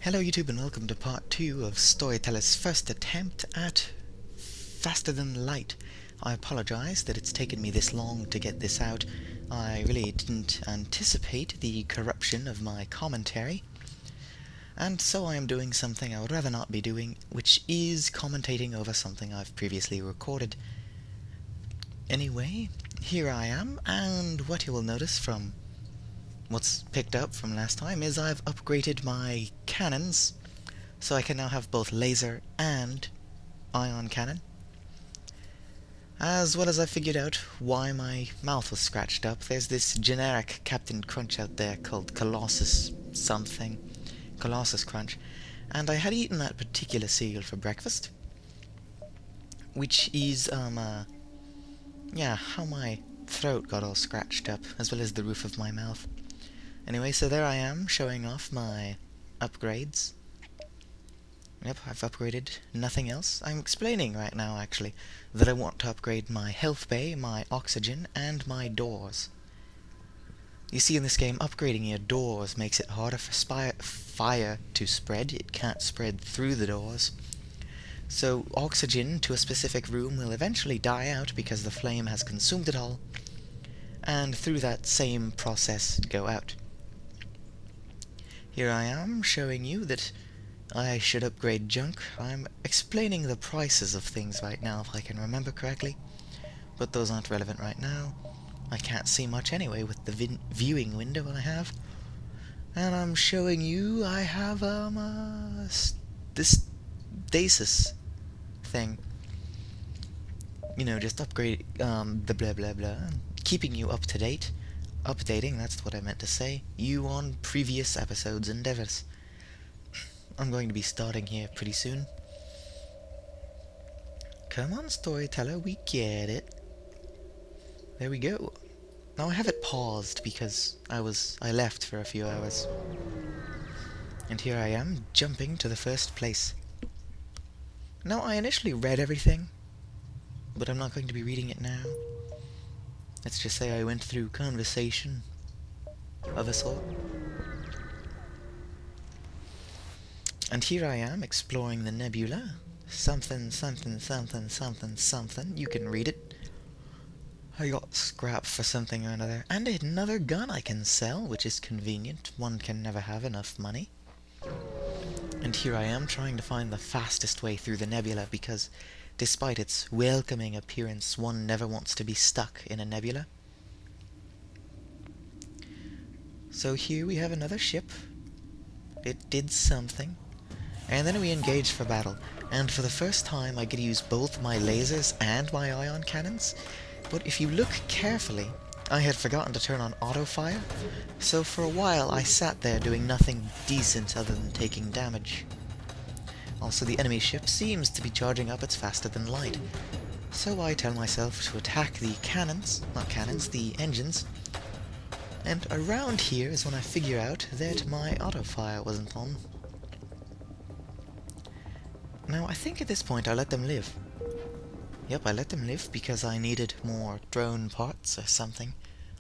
Hello YouTube and welcome to part 2 of Storyteller's first attempt at Faster Than Light. I apologize that it's taken me this long to get this out. I really didn't anticipate the corruption of my commentary. And so I am doing something I would rather not be doing, which is commentating over something I've previously recorded. Anyway, here I am, and what you will notice from what's picked up from last time is I've upgraded my cannons, so I can now have both laser and ion cannon. As well as I figured out why my mouth was scratched up. There's this generic Captain Crunch out there called Colossus something, Colossus Crunch, and I had eaten that particular cereal for breakfast, which is, yeah, how my throat got all scratched up, as well as the roof of my mouth. Anyway, so there I am, showing off my upgrades. Yep, I've upgraded nothing else. I'm explaining right now, actually, that I want to upgrade my health bay, my oxygen, and my doors. You see, in this game, upgrading your doors makes it harder for fire to spread. It can't spread through the doors. So oxygen to a specific room will eventually die out because the flame has consumed it all, and through that same process go out. Here I am, showing you that I should upgrade junk. I'm explaining the prices of things right now, if I can remember correctly, but those aren't relevant right now. I can't see much anyway with the viewing window I have. And I'm showing you I have, this stasis thing. You know, just upgrade, the blah blah blah, keeping you up to date. Updating, that's what I meant to say, you on previous episodes' endeavors. I'm going to be starting here pretty soon. Come on, Storyteller, we get it. There we go. Now I have it paused because I left for a few hours. And here I am, jumping to the first place. Now, I initially read everything, but I'm not going to be reading it now. Let's just say I went through conversation of a sort. And here I am, exploring the nebula. Something, something, something, something, something. You can read it. I got scrap for something or another. And another gun I can sell, which is convenient. One can never have enough money. And here I am, trying to find the fastest way through the nebula, because despite its welcoming appearance, one never wants to be stuck in a nebula. So here we have another ship. It did something. And then we engaged for battle. And for the first time I get to use both my lasers and my ion cannons. But if you look carefully, I had forgotten to turn on auto fire. So for a while I sat there doing nothing decent other than taking damage. Also, the enemy ship seems to be charging up its faster than light. So I tell myself to attack the the engines. And around here is when I figure out that my auto-fire wasn't on. Now, I think at this point I let them live. Yep, I let them live because I needed more drone parts or something.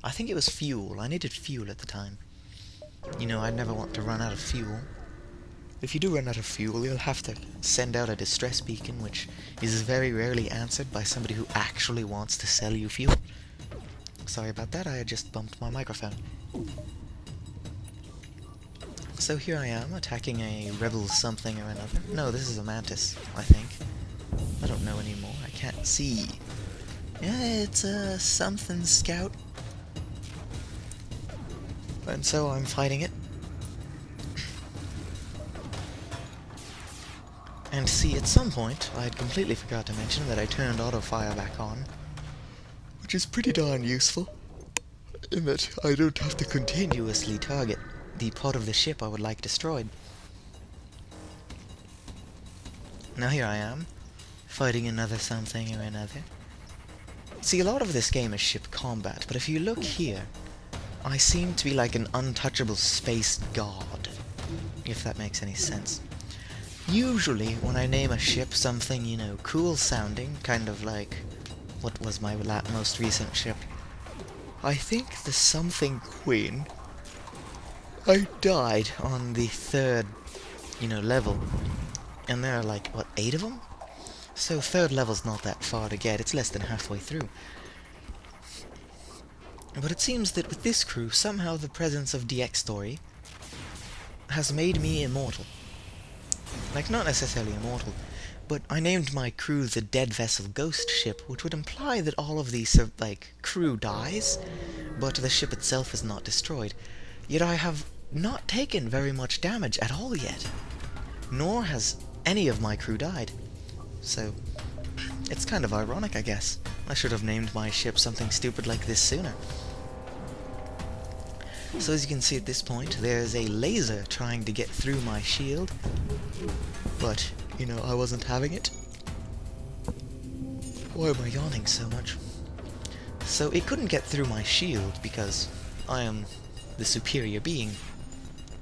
I think it was fuel. I needed fuel at the time. You know, I'd never want to run out of fuel. If you do run out of fuel, you'll have to send out a distress beacon, which is very rarely answered by somebody who actually wants to sell you fuel. Sorry about that, I had just bumped my microphone. So here I am, attacking a rebel something or another. No, this is a mantis, I think. I don't know anymore, I can't see. Yeah, it's a something scout. And so I'm fighting it. And see, at some point, I had completely forgot to mention that I turned auto-fire back on, which is pretty darn useful, in that I don't have to continuously target the part of the ship I would like destroyed. Now here I am, fighting another something or another. See, a lot of this game is ship combat, but if you look here, I seem to be like an untouchable space god, if that makes any sense. Usually, when I name a ship something, you know, cool sounding, kind of like, what was my most recent ship? I think the something Queen. I died on the third level. And there are like, what, 8 of them? So 3rd level's not that far to get, it's less than halfway through. But it seems that with this crew, somehow the presence of DX Story has made me immortal. Like, not necessarily immortal, but I named my crew the Dead Vessel Ghost Ship, which would imply that all of the, crew dies, but the ship itself is not destroyed. Yet I have not taken very much damage at all yet, nor has any of my crew died. So, it's kind of ironic, I guess. I should have named my ship something stupid like this sooner. So as you can see at this point, there's a laser trying to get through my shield, but, I wasn't having it. Why am I yawning so much? So it couldn't get through my shield because I am the superior being.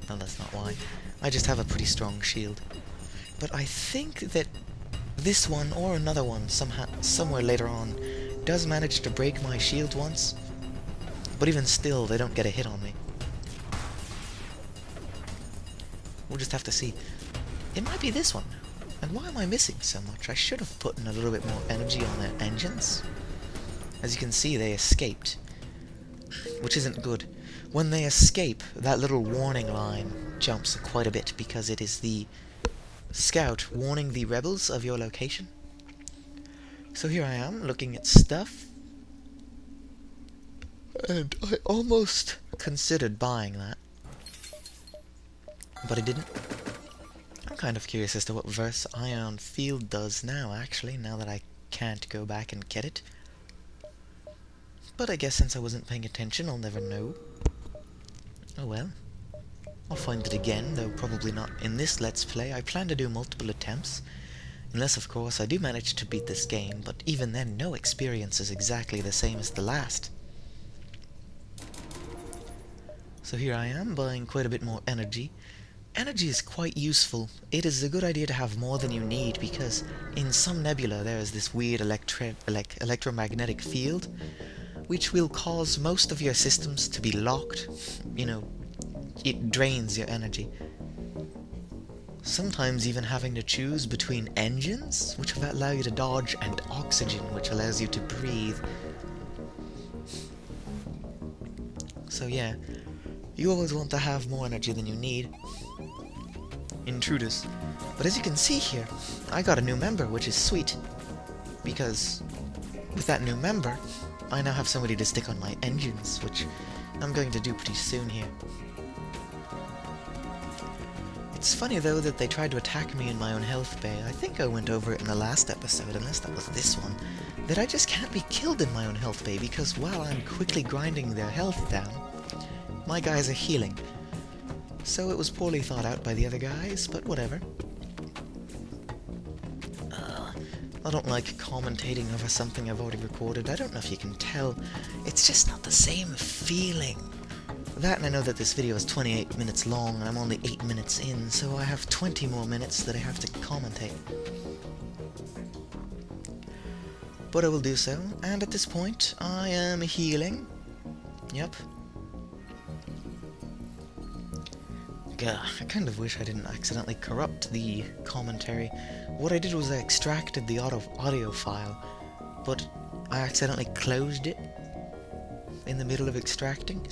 No, that's not why. I just have a pretty strong shield. But I think that this one or another one somewhere later on does manage to break my shield once, but even still they don't get a hit on me. We'll just have to see. It might be this one. And why am I missing so much? I should have put in a little bit more energy on their engines. As you can see, they escaped, which isn't good. When they escape, that little warning line jumps quite a bit because it is the scout warning the rebels of your location. So here I am, looking at stuff, and I almost considered buying that, but I didn't. I'm kind of curious as to what Verse Ion Field does now, actually, now that I can't go back and get it. But I guess since I wasn't paying attention, I'll never know. Oh well. I'll find it again, though probably not in this Let's Play. I plan to do multiple attempts, unless of course I do manage to beat this game, but even then no experience is exactly the same as the last. So here I am, buying quite a bit more energy. Energy is quite useful. It is a good idea to have more than you need, because in some nebula there is this weird electromagnetic field, which will cause most of your systems to be locked. It drains your energy. Sometimes even having to choose between engines, which allow you to dodge, and oxygen, which allows you to breathe. So yeah, you always want to have more energy than you need. Intruders. But as you can see here, I got a new member, which is sweet. Because with that new member, I now have somebody to stick on my engines, which I'm going to do pretty soon here. It's funny though that they tried to attack me in my own health bay. I think I went over it in the last episode, unless that was this one, that I just can't be killed in my own health bay because while I'm quickly grinding their health down, my guys are healing. So it was poorly thought out by the other guys, but whatever. I don't like commentating over something I've already recorded. I don't know if you can tell. It's just not the same feeling. That, and I know that this video is 28 minutes long, and I'm only 8 minutes in, so I have 20 more minutes that I have to commentate. But I will do so, and at this point, I am healing. Yep. I kind of wish I didn't accidentally corrupt the commentary. What I did was I extracted the audio file, but I accidentally closed it in the middle of extracting,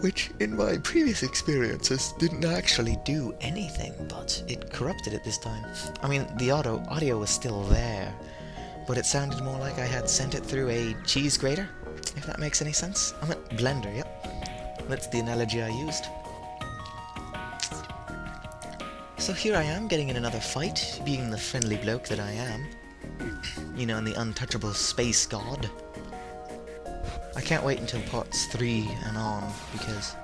which in my previous experiences didn't actually do anything, but it corrupted it this time. I mean, the audio was still there, but it sounded more like I had sent it through a cheese grater, if that makes any sense. I meant blender, yep. That's the analogy I used. So here I am, getting in another fight, being the friendly bloke that I am. You know, in the Untouchable space god. I can't wait until parts 3 and on, because...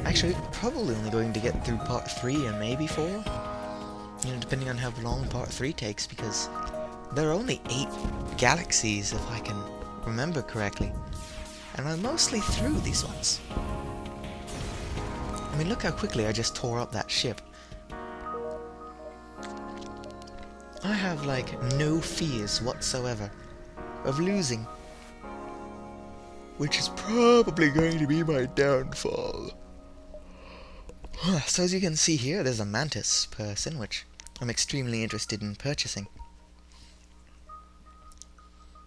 Actually, probably only going to get through part 3 and maybe 4. You know, depending on how long part 3 takes, because there are only 8 galaxies, if I can remember correctly. And I'm mostly through these ones. I mean, look how quickly I just tore up that ship. I have, like, no fears whatsoever of losing, which is probably going to be my downfall. So as you can see here, there's a mantis person, which I'm extremely interested in purchasing.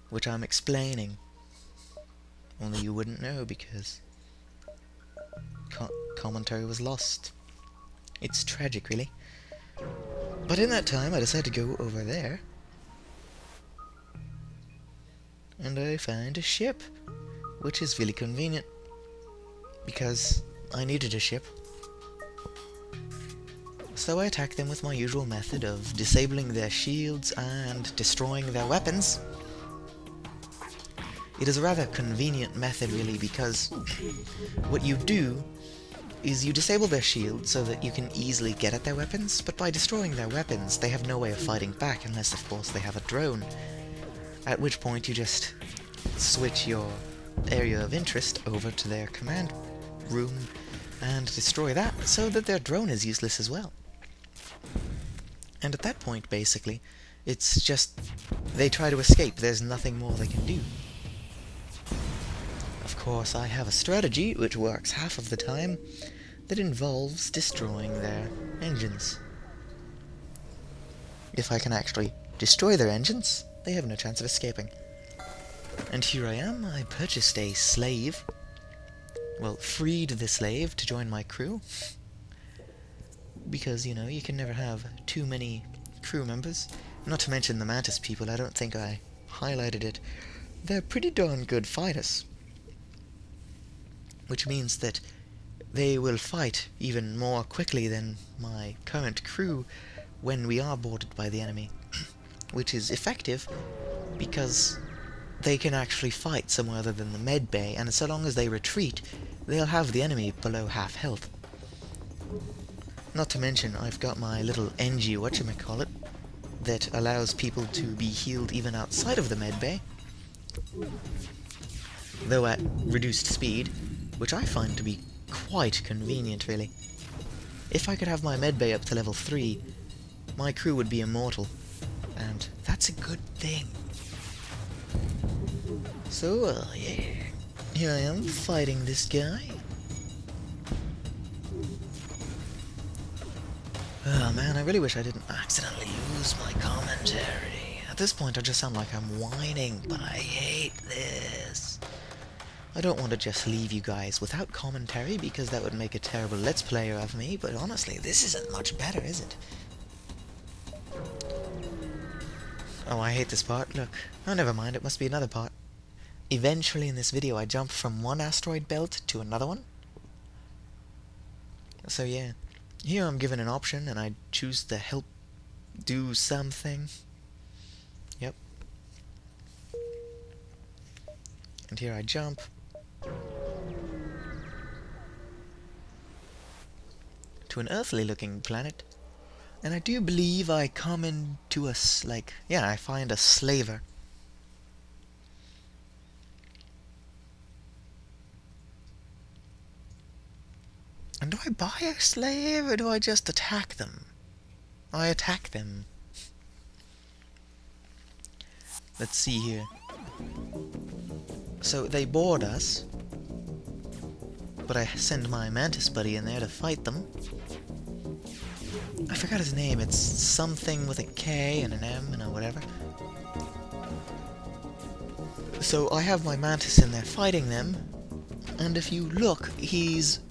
Which I'm explaining. Only you wouldn't know because commentary was lost. It's tragic, really. But in that time, I decided to go over there. And I found a ship, which is really convenient. Because I needed a ship. So I attacked them with my usual method of disabling their shields and destroying their weapons. It is a rather convenient method, really, because what you do is you disable their shield so that you can easily get at their weapons, but by destroying their weapons, they have no way of fighting back unless, of course, they have a drone. At which point you just switch your area of interest over to their command room and destroy that so that their drone is useless as well. And at that point, basically, it's just they try to escape. There's nothing more they can do. Of course, I have a strategy, which works half of the time, that involves destroying their engines. If I can actually destroy their engines, they have no chance of escaping. And here I am. I purchased a slave. Well, freed the slave to join my crew. Because, you know, you can never have too many crew members. Not to mention the Mantis people, I don't think I highlighted it. They're pretty darn good fighters. Which means that they will fight even more quickly than my current crew when we are boarded by the enemy. Which is effective because they can actually fight somewhere other than the med bay, and so long as they retreat, they'll have the enemy below half health. Not to mention, I've got my little NG whatchamacallit that allows people to be healed even outside of the med bay, though at reduced speed, which I find to be quite convenient, really. If I could have my med bay up to level 3, my crew would be immortal, and that's a good thing. So, yeah, here I am fighting this guy. Oh man, I really wish I didn't accidentally lose my commentary. At this point I just sound like I'm whining, but I hate this. I don't want to just leave you guys without commentary, because that would make a terrible Let's Player of me, but honestly, this isn't much better, is it? Oh, I hate this part. Look. Oh, never mind, it must be another part. Eventually in this video I jump from one asteroid belt to another one. So yeah. Here I'm given an option, and I choose to help do something. Yep. And here I jump. To an earthly-looking planet. And I do believe I come into I find a slaver. And do I buy a slave, or do I just attack them? I attack them. Let's see here. So they board us, but I send my mantis buddy in there to fight them. I forgot his name. It's something with a K and an M and a whatever. So I have my mantis in there fighting them. And if you look, he's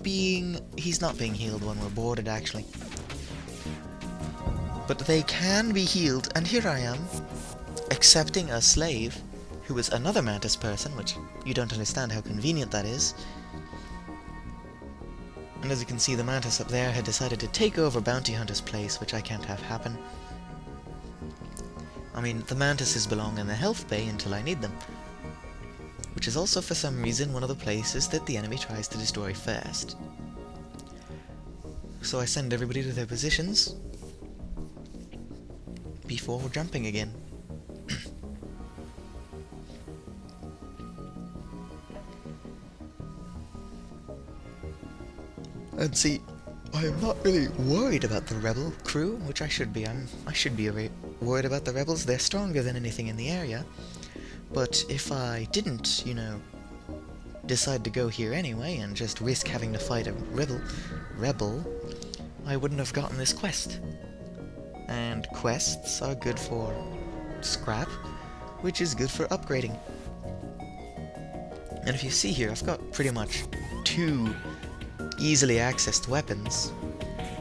not being healed when we're boarded, actually. But they can be healed, and here I am, accepting a slave, who is another mantis person, which you don't understand how convenient that is. And as you can see, the mantis up there had decided to take over Bounty Hunter's place, which I can't have happen. I mean, the mantises belong in the health bay until I need them. Which is also, for some reason, one of the places that the enemy tries to destroy first. So I send everybody to their positions before jumping again. And see, I am not really worried about the rebel crew, which I should be. I should be worried about the rebels. They're stronger than anything in the area. But if I didn't, you know, decide to go here anyway and just risk having to fight a rebel, I wouldn't have gotten this quest. And quests are good for scrap, which is good for upgrading. And if you see here, I've got pretty much 2 easily accessed weapons,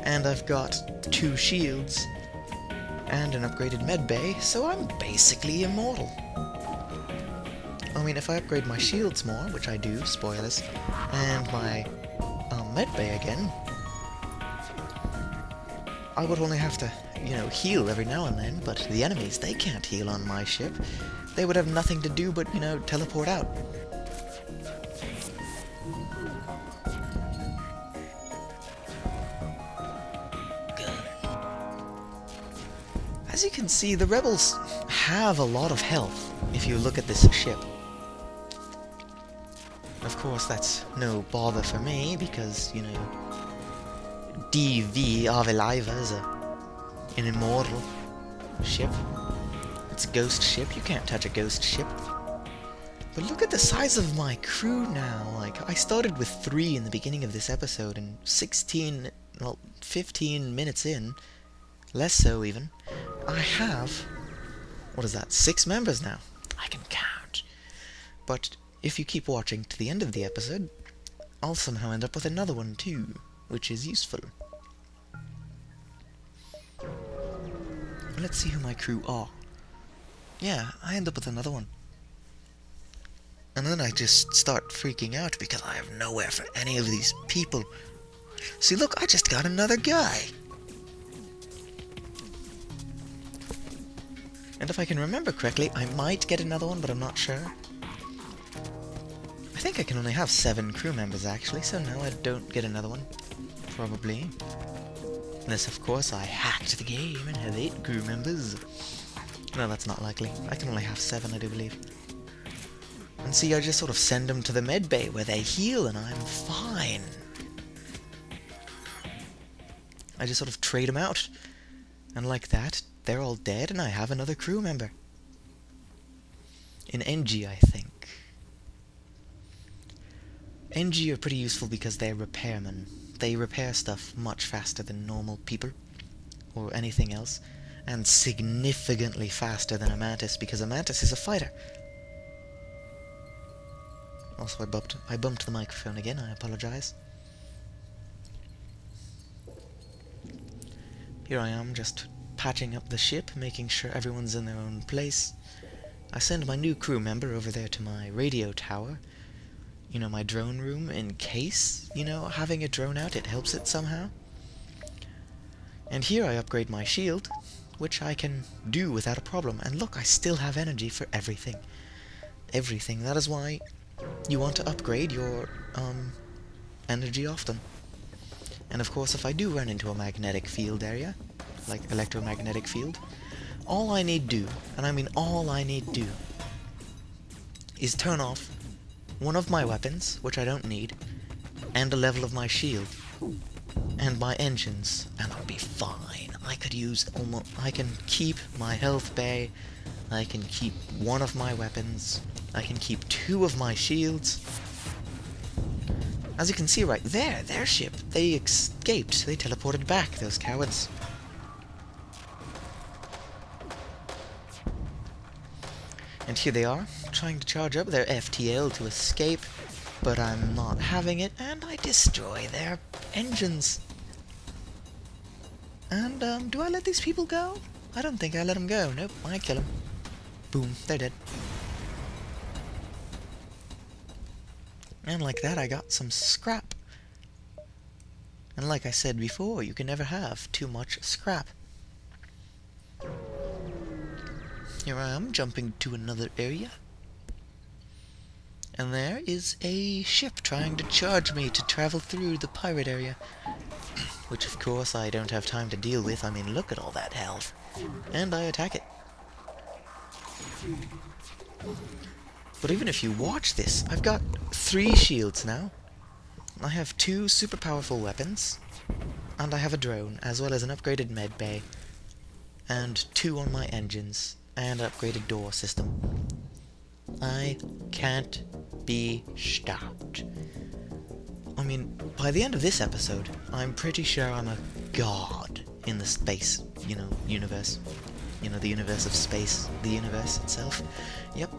and I've got 2 shields, and an upgraded medbay, so I'm basically immortal. I mean, if I upgrade my shields more, which I do, spoilers, and my medbay again, I would only have to, heal every now and then, but the enemies, they can't heal on my ship. They would have nothing to do but, teleport out. As you can see, the rebels have a lot of health, if you look at this ship. Of course, that's no bother for me, because, DV Aveliva is an immortal ship. It's a ghost ship, you can't touch a ghost ship. But look at the size of my crew now, like, I started with 3 in the beginning of this episode, and 15 minutes in, less so even, I have, 6 members now. I can count. But if you keep watching to the end of the episode, I'll somehow end up with another one too, which is useful. Let's see who my crew are. Yeah, I end up with another one. And then I just start freaking out because I have nowhere for any of these people. See, look, I just got another guy. And if I can remember correctly, I might get another one, but I'm not sure. I think I can only have 7 crew members, actually, so no, I don't get another one. Probably. Unless, of course, I hacked the game and have 8 crew members. No, that's not likely. I can only have 7, I do believe. And see, I just sort of send them to the medbay where they heal, and I'm fine. I just sort of trade them out. And like that, they're all dead, and I have another crew member. In NG, I think. NG are pretty useful because they're repairmen. They repair stuff much faster than normal people, or anything else, and significantly faster than a mantis, because a mantis is a fighter. Also, I bumped the microphone again, I apologize. Here I am, just patching up the ship, making sure everyone's in their own place. I send my new crew member over there to my radio tower, my drone room, in case, having a drone out, it helps it somehow. And here I upgrade my shield, which I can do without a problem. And look, I still have energy for everything. Everything. That is why you want to upgrade your energy often. And of course, if I do run into a magnetic field area, like electromagnetic field, all I need do, and I mean all I need do, is turn off one of my weapons, which I don't need, and a level of my shield, and my engines, and I'll be fine. I can keep my health bay, I can keep one of my weapons, I can keep 2 of my shields. As you can see right there, their ship, they escaped, they teleported back, those cowards. And here they are, trying to charge up their FTL to escape, but I'm not having it, and I destroy their engines. And, do I let these people go? I don't think I let them go. Nope, I kill them. Boom, they're dead. And like that, I got some scrap. And like I said before, you can never have too much scrap. Here I am, jumping to another area. And there is a ship trying to charge me to travel through the pirate area. Which, of course, I don't have time to deal with. I mean, look at all that health. And I attack it. But even if you watch this, I've got 3 shields now. I have 2 super powerful weapons. And I have a drone, as well as an upgraded med bay. And 2 on my engines. And an upgraded door system. I can't be stopped. I mean, by the end of this episode, I'm pretty sure I'm a god in the space, universe. The universe of space, the universe itself. Yep.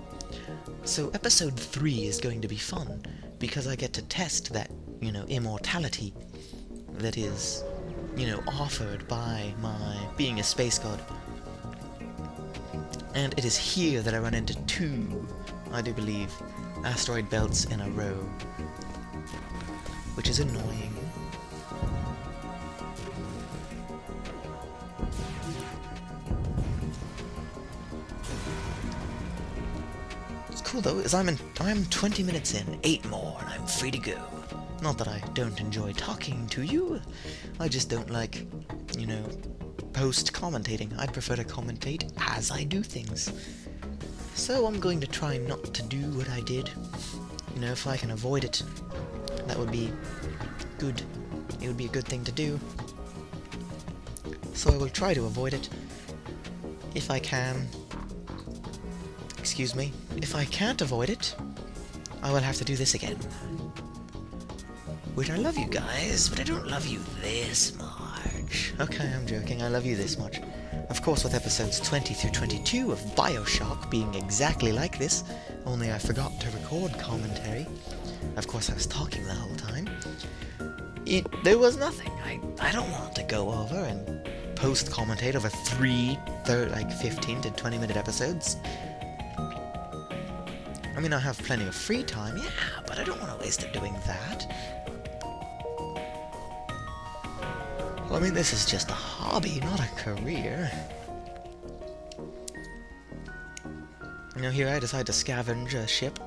So episode 3 is going to be fun, because I get to test that, immortality that is, offered by my being a space god. And it is here that I run into 2, I do believe, asteroid belts in a row, which is annoying. It's cool though, is I'm 20 minutes in, 8 more, and I'm free to go. Not that I don't enjoy talking to you, I just don't like, post-commentating. I'd prefer to commentate as I do things. So I'm going to try not to do what I did. If I can avoid it, that would be good. It would be a good thing to do. So I will try to avoid it. If I can. Excuse me. If I can't avoid it, I will have to do this again. Which I love you guys, but I don't love you this much. Okay, I'm joking, I love you this much. Of course, with episodes 20 through 22 of Bioshock being exactly like this, only I forgot to record commentary. Of course, I was talking the whole time. There was nothing. I don't want to go over and post-commentate over 15 to 20 minute episodes. I mean, I have plenty of free time, yeah, but I don't want to waste it doing that. Well, I mean, this is just a hobby, not a career. Here I decide to scavenge a ship.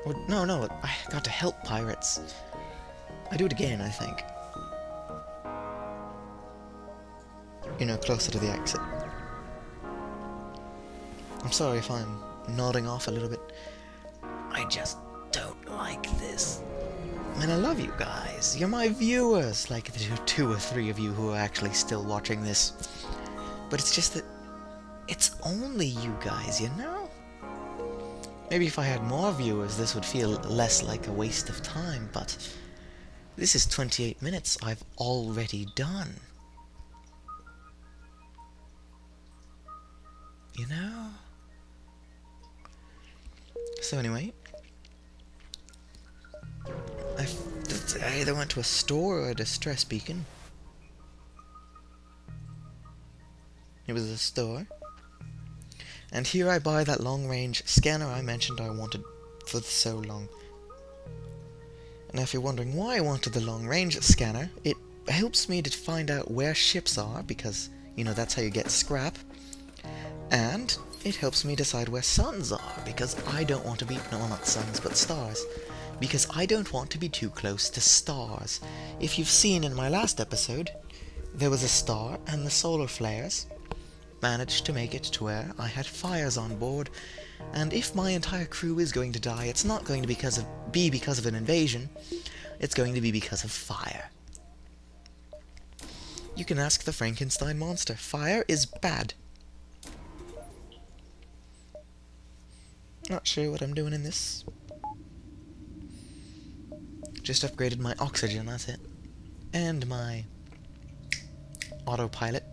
Or, no, I got to help pirates. I do it again, I think. Closer to the exit. I'm sorry if I'm nodding off a little bit. I just don't like this. And I love you guys. You're my viewers, like the 2 or 3 of you who are actually still watching this. But it's just that it's only you guys, Maybe if I had more viewers, this would feel less like a waste of time, but this is 28 minutes I've already done. So anyway, I either went to a store or a distress beacon. It was a store. And here I buy that long-range scanner I mentioned I wanted for so long. Now if you're wondering why I wanted the long-range scanner, it helps me to find out where ships are, because, that's how you get scrap. And it helps me decide where suns are, because I don't want to be... No, not suns, but stars. Because I don't want to be too close to stars. If you've seen in my last episode, there was a star, and the solar flares managed to make it to where I had fires on board, and if my entire crew is going to die, it's not going to be because of an invasion, it's going to be because of fire. You can ask the Frankenstein monster. Fire is bad. Not sure what I'm doing in this. Just upgraded my oxygen, that's it. And my autopilot.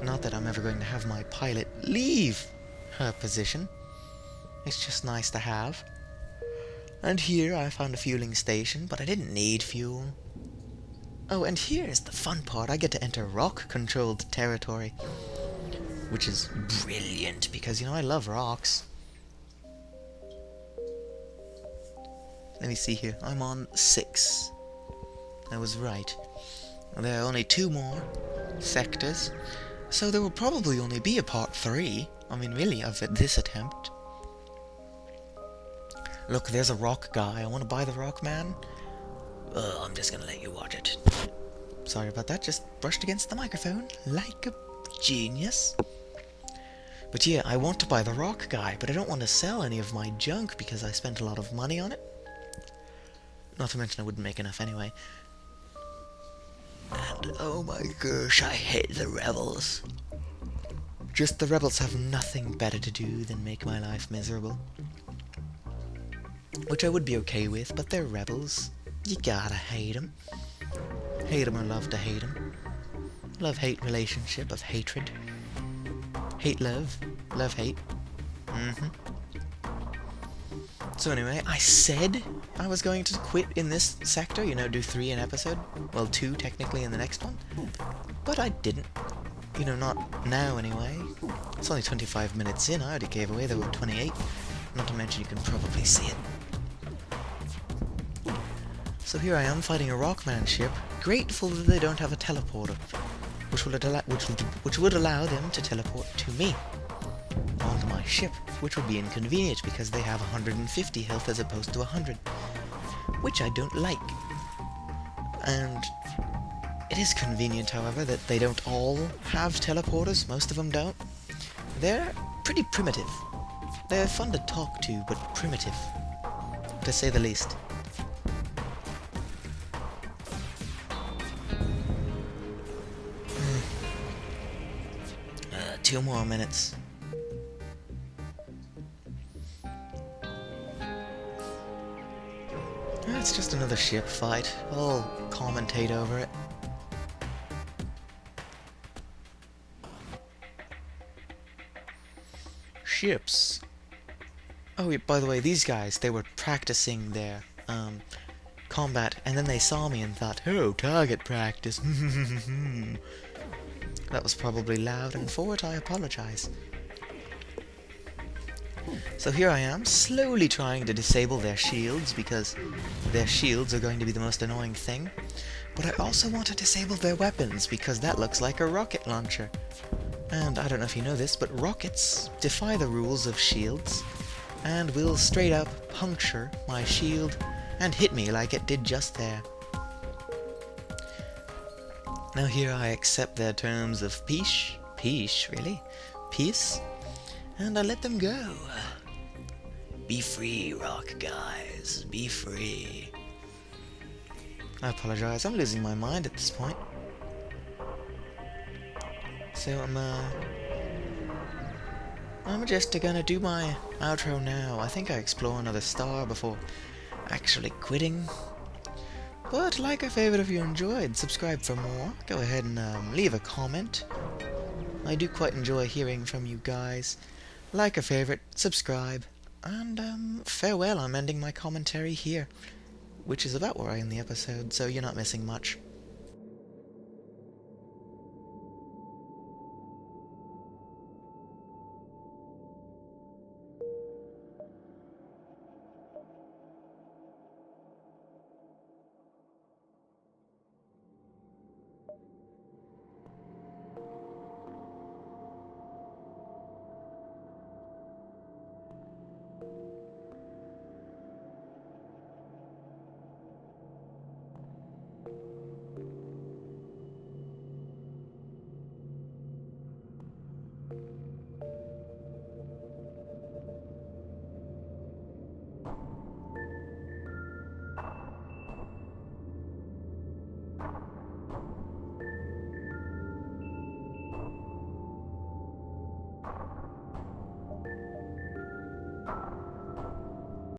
Not that I'm ever going to have my pilot leave her position. It's just nice to have. And here I found a fueling station, but I didn't need fuel. Oh, and here's the fun part. I get to enter rock-controlled territory. Which is brilliant, because, I love rocks. Let me see here. I'm on 6. I was right. There are only 2 more sectors. So there will probably only be a part 3. I mean, really, of this attempt. Look, there's a rock guy. I want to buy the rock man. I'm just gonna let you watch it. Sorry about that. Just brushed against the microphone like a genius. But yeah, I want to buy the rock guy, but I don't want to sell any of my junk because I spent a lot of money on it. Not to mention I wouldn't make enough anyway. And oh my gosh, I hate the rebels. Just the rebels have nothing better to do than make my life miserable. Which I would be okay with, but they're rebels. You gotta hate him. Hate him or love to hate him. Love-hate relationship of hatred. Hate-love. Love-hate. So anyway, I said I was going to quit in this sector, you know, do 3 an episode. Well, 2 technically in the next one. But I didn't. You know, not now anyway. It's only 25 minutes in, I already gave away the 28. Not to mention you can probably see it. So here I am fighting a Rockman ship, grateful that they don't have a teleporter, which would allow them to teleport to me, onto my ship, which would be inconvenient because they have 150 health as opposed to 100, which I don't like. And it is convenient, however, that they don't all have teleporters, most of them don't. They're pretty primitive. They're fun to talk to, but primitive, to say the least. 2 more minutes. It's just another ship fight. I'll commentate over it. Ships. Oh, yeah, by the way, these guys, they were practicing their combat, and then they saw me and thought, oh, target practice. That was probably loud, and for it I apologize. So here I am, slowly trying to disable their shields, because their shields are going to be the most annoying thing. But I also want to disable their weapons, because that looks like a rocket launcher. And I don't know if you know this, but rockets defy the rules of shields, and will straight up puncture my shield and hit me like it did just there. Now here I accept their terms of peace, really? Peace? And I let them go. Be free, rock guys, be free. I apologize, I'm losing my mind at this point. So I'm just gonna do my outro now. I think I explore another star before actually quitting. But like or favorite if you enjoyed, subscribe for more. Go ahead and leave a comment. I do quite enjoy hearing from you guys. Like or favorite, subscribe, and farewell. I'm ending my commentary here, which is about where I end the episode, so you're not missing much.